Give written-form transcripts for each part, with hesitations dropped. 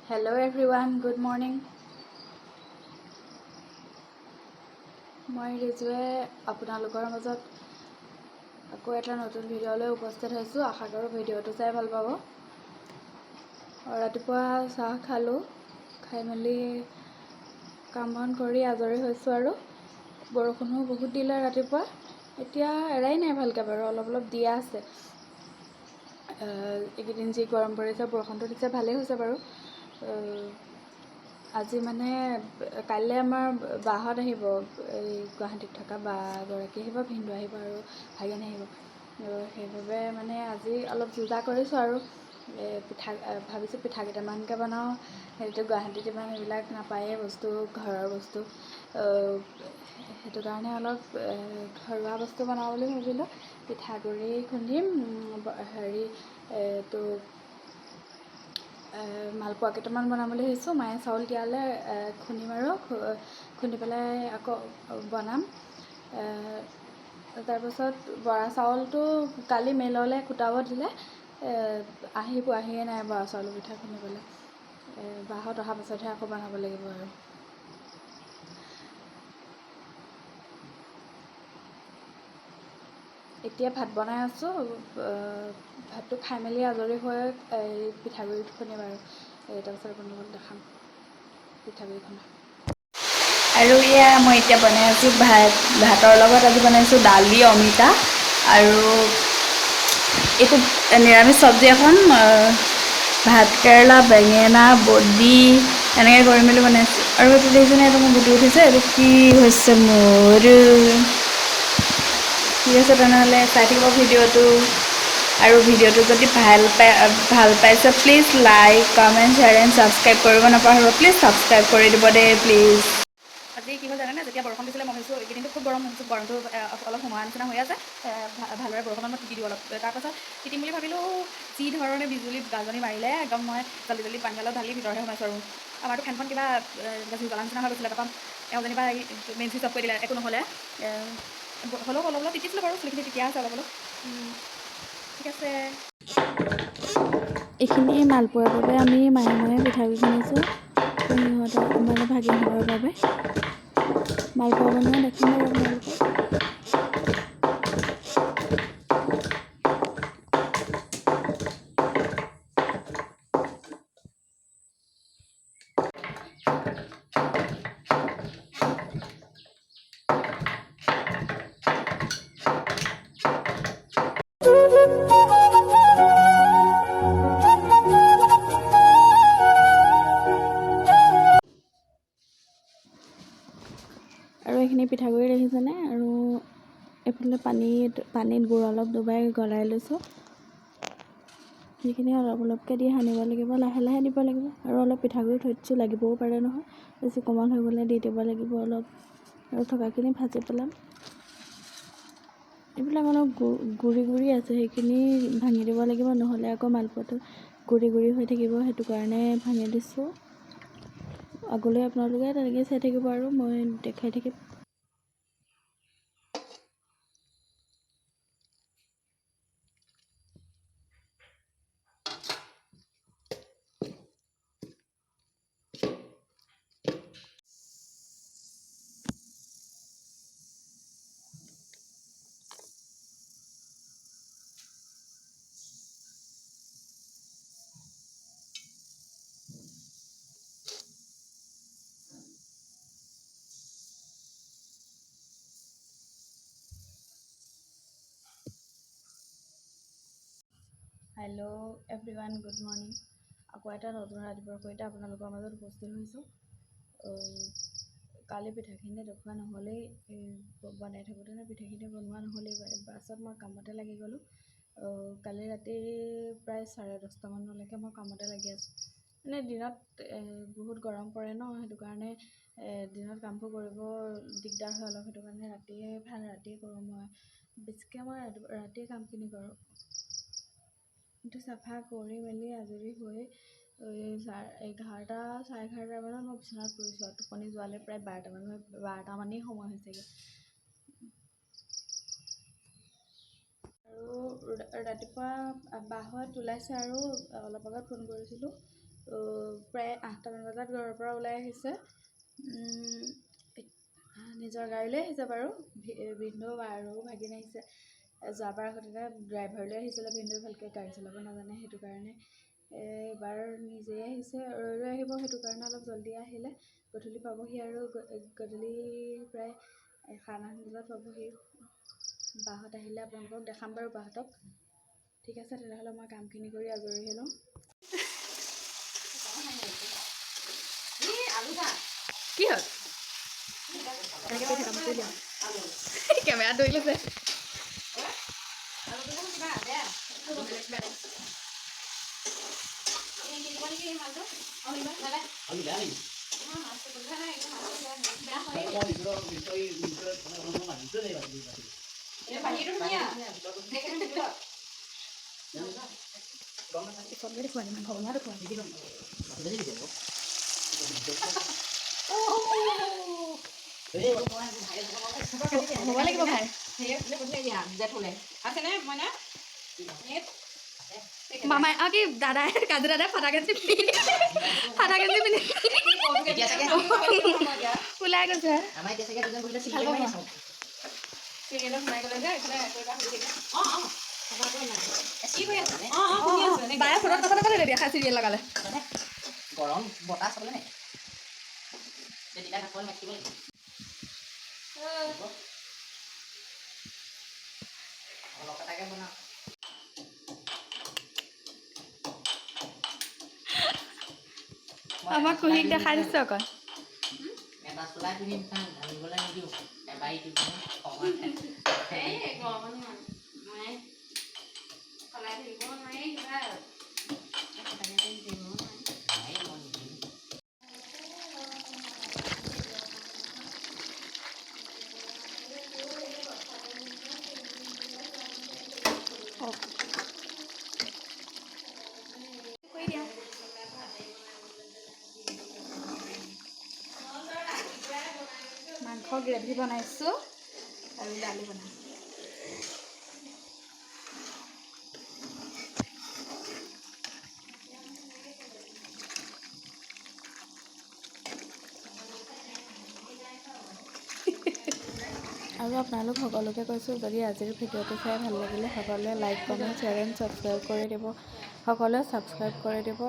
Hello everyone, good morning. মই ৰিজুৱে আপোনালোকৰ মাজত আকৌ এটা নতুন ভিডিঅ'লৈ উপস্থিত হৈছোঁ। আশা কৰোঁ ভিডিঅ'টো চাই ভাল পাব। ৰাতিপুৱা চাহ খালোঁ, খাই মেলি কাম বন কৰি আজৰি হৈছোঁ আৰু বৰষুণো বহুত দিলে ৰাতিপুৱা। এতিয়া এৰাই নাই ভালকৈ বাৰু, অলপ অলপ দিয়া আছে। এইকেইদিন যি গৰম পৰিছে, বৰষুণটো দিছে, ভালেই হৈছে বাৰু। আজি মানে কাইলৈ আমাৰ বাহঁত আহিব, এই গুৱাহাটীত থকা বাগৰাকী আহিব, ভিনদেউ আহিব আৰু ভাগিন আহিব। সেইবাবে মানে আজি অলপ যোজা কৰিছোঁ আৰু ভাবিছোঁ পিঠা কেইটামানকৈ বনাওঁ। সেইটো গুৱাহাটীত ইমান এইবিলাক নাপায়েই বস্তু, ঘৰৰ বস্তু। সেইটো কাৰণে অলপ ঘৰুৱা বস্তু বনাওঁ বুলি ভাবিলোঁ। পিঠাগুড়ি খুন্দিম, এইটো মালপোৱা কেইটামান বনাম বুলি ভাবিছোঁ। মায়ে চাউল তিয়ালে খুন্দিম আৰু খুন্দি পেলাই আকৌ বনাম। তাৰপাছত বৰা চাউলটো কালি মিললৈ কুটাব দিলে, পোৱাহিয়ে নাই বৰা চাউলৰ পিঠা খুন্দিবলৈ। বাহঁত অহাৰ পাছতহে আকৌ বনাব লাগিব আৰু। এতিয়া ভাত বনাই আছোঁ। ভাতটো খাই মেলি আজৰি হৈ পিঠাগুড়িটো খুন্দিম আৰু তাৰপিছত আপোনালোকক দেখাম পিঠাগুড়ি খুন্দা। আৰু মই এতিয়া বনাই আছোঁ ভাতৰ লগত আজি বনাইছোঁ দালি, অমিতা আৰু এইটো নিৰামিষ চব্জি এখন, ভাত কেৰেলা, বেঙেনা, বডি এনেকৈ কৰি মেলি বনাইছোঁ। আৰু এইটো দেখিছেনে, এইটো মোৰ গুটি উঠিছে, এইটো কি হৈছে মোৰ। ঠিক আছে, তেনেহ'লে চাই থাকিব ভিডিঅ'টো। আৰু ভিডিঅ'টো যদি ভাল পাইছে please like, comment, share and subscribe কৰিব নাপাহৰিব। প্লিজ ছাবস্ক্ৰাইব কৰি দিব দেই প্লিজ। আজি কি হ'ল জানেনে, যেতিয়া বৰষুণ দিছিলে মই ভাবিছোঁ এইকেইদিনটো খুব গৰম হৈছে, গৰমটো অলপ সোমোৱা নিচিনা হৈ আছে, ভালদৰে বৰষুণত মই তিতি দিওঁ অলপ। তাৰপাছত তিতিম বুলি ভাবিলোঁ, যি ধৰণে বিজুলী গাজনি মাৰিলে, একদম মই জলদি পানীডালত ঢালি ভিতৰহে সোমাইছোঁ। আৰু আমাৰতো ফেনখন কিবা জুই জ্বলা নিচিনা হৈ গৈছিলে, তাৰপৰা এওঁ যেনিবা মেইন চুইচ অফ কৰি দিলে, একো নহ'লে। হ'লেও অলপ অলপ তিতিছিলোঁ বাৰু, চুলিখিনি তিতিয়া আছে অলপ অলপ। ঠিক আছে। এইখিনি মালপোৱাৰ বাবে আমি মায়ে পিঠাগুড়ি খুন্দিছোঁ, সিহঁতৰ মানে ভাগিনহঁতৰ বাবে। মালপোৱা বনোৱা দেখাম বাৰু আপোনালোকক। আৰু এইখিনি পিঠাগুড়ি দেখিছেনে, আৰু এইফালে পানীত গুড় অলপ ডুবাই গলাই লৈছোঁ। সেইখিনি অলপ অলপকৈ দি সানিব লাগিব, লাহে লাহে দিব লাগিব। আৰু অলপ পিঠাগুড়ি থৈ দিছোঁ, লাগিবও পাৰে নহয়, বেছি কোমল হৈ গ'লে দি দিব লাগিব অলপ। আৰু থকাখিনি ভাজি পেলাম। এইবিলাক অলপ গুৰি আছে, সেইখিনি ভাঙি দিব লাগিব, নহ'লে আকৌ মালপোৱাটো গুৰি হৈ থাকিব। সেইটো কাৰণে ভাঙি দিছোঁ। আগলৈ আপোনালোকে তেনেকৈ চাই থাকিব আৰু মই দেখাই থাকিম। Hello' everyone, good morning. আকৌ এটা নতুন ৰাতিপুৱাৰ সৈতে আপোনালোকৰ মাজত উপস্থিত হৈছোঁ। কালি পিঠাখিনি দেখুওৱা নহ'লেই, বনাই থাকোঁতে পিঠাখিনি বনোৱা নহ'লেই, পাছত মই কামতে লাগি গ'লোঁ। কালি ৰাতি প্ৰায় 10:30মানলৈকে মই কামতে লাগি আছোঁ। মানে দিনত বহুত গৰম পৰে ন, সেইটো কাৰণে দিনত কামবোৰ কৰিব দিগদাৰ হয় অলপ। সেইটো কাৰণে ৰাতিয়ে কৰোঁ মই। বেছিকৈ মই ৰাতিয়ে কামখিনি কৰোঁ। কিন্তু চাফা কৰি মেলি আজৰি হৈ 11:30-11:30মানত মই বিচনাত পৰিছোঁ আৰু টোপনি যোৱালৈ প্ৰায় 12টামানেই সময় হৈছেগৈ। আৰু ৰাতিপুৱা বাহঁত ওলাইছে আৰু অলপ আগত ফোন কৰিছিলোঁ। প্ৰায় প্ৰায় 8টামান বজাত ঘৰৰ পৰা ওলাই আহিছে। নিজৰ গাড়ীলৈ আহিছে বাৰু। ভিনদেউ আৰু ভাগিন আহিছে। যোৱাবাৰ আগতে ড্ৰাইভাৰ লৈ আহিছিলে, ভিনদেউ ভালকৈ গাড়ী চলাব নাজানে, সেইটো কাৰণে এইবাৰ নিজেই আহিছে, ৰৈ আহিব, সেইটো কাৰণে অলপ জল্দি আহিলে। গধূলি পাবহি আৰু গধূলি প্ৰায় 7-8 বজাত পাবহি। বাহঁত আহিলে আপোনালোকক দেখাম বাৰু বাহঁতক। ঠিক আছে, তেনেহ'লে মই কামখিনি কৰি আজৰি হৈ লওঁ। কি হ'ল? কেমেৰা ধৰি লৈছে। হ'ব লাগিব ভাই। মামাই কি দাদাই কাজু দাদাই ফটা কেজি পিন্ধি ওলাই গৈছে। বায়ে ফোনত কথা নাপালে দেখা চিৰিয়েল লগালে। গৰম বতাহ চাবলে নাই। তেতিয়া কাপোৰ মাতিব লাগিব। অলপ এটাকে বনাও। আমাক কুহিক দেখাই দিছে অকল। এটা চোলাই পিন্ধি ঢালিবলৈ নিদিওঁ। এবাৰ ইটো মাংস গ্ৰেভি বনাইছোঁ আৰু দালি বনাইছোঁ। আৰু আপোনালোক সকলোকে কৈছোঁ, যদি আজিৰ ভিডিঅ'টো চাই ভাল লাগিলে সকলোৱে like, comment, share and subscribe কৰি দিব। সকলোৱে ছাবস্ক্ৰাইব কৰি দিব,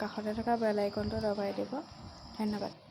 কাষতে থকা বেল আইকনটো দবাই দিব। ধন্যবাদ।